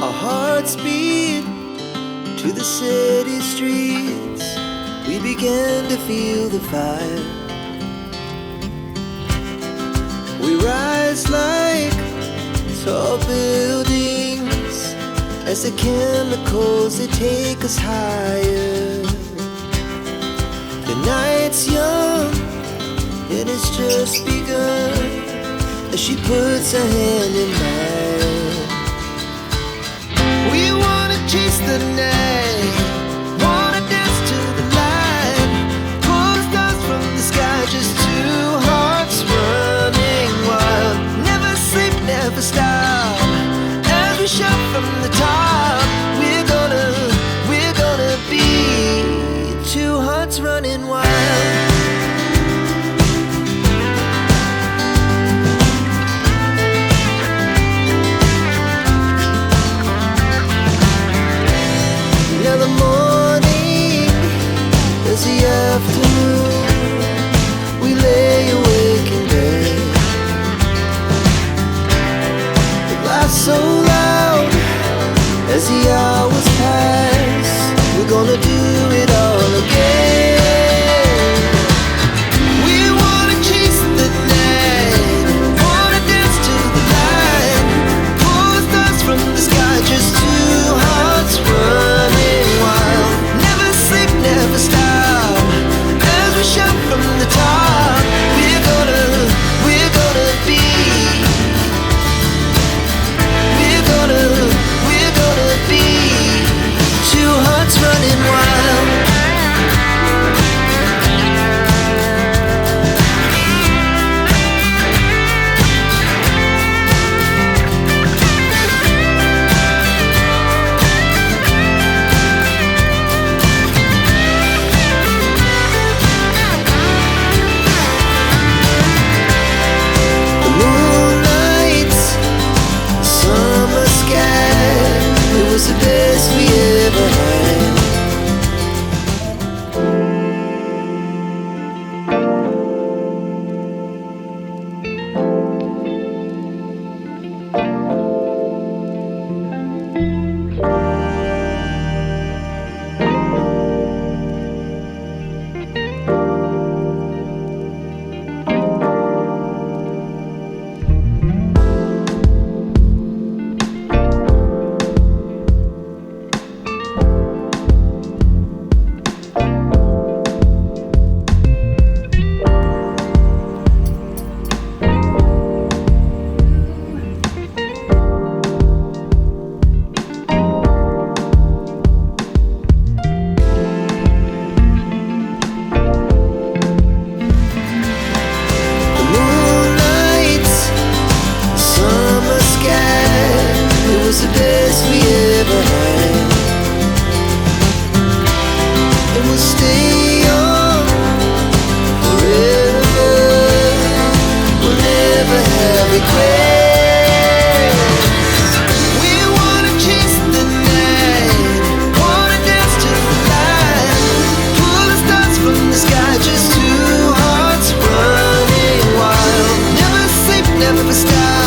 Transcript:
Our hearts beat to the city streets. We began to feel the fire. We rise like tall buildings as the chemicals, they take us higher. The night's young and it's just begun as she puts her hand in mine. We wanna chase the night, wanna dance to the light, pull the stars from the sky, just two hearts running wild. Never sleep, never stop, as we shout from the top. We're gonna be two hearts running wild. Now the morning is the afternoon. We lay awake in bed. The laughs so loud as the hours pass. We're gonna do it all again. We wanna chase the night, wanna dance to the light, pull the stars from the sky, just two hearts running wild. Never sleep, never stop, as we shout from the top. We're gonna be, we're gonna be two hearts running wild. The moonlight, summer sky, it was the best we ever had. The best we ever had, and we'll stay on forever. We'll never have regrets. We wanna chase the night, wanna dance to the light, pull the stars from the sky, just two hearts running wild. Never sleep, never stop.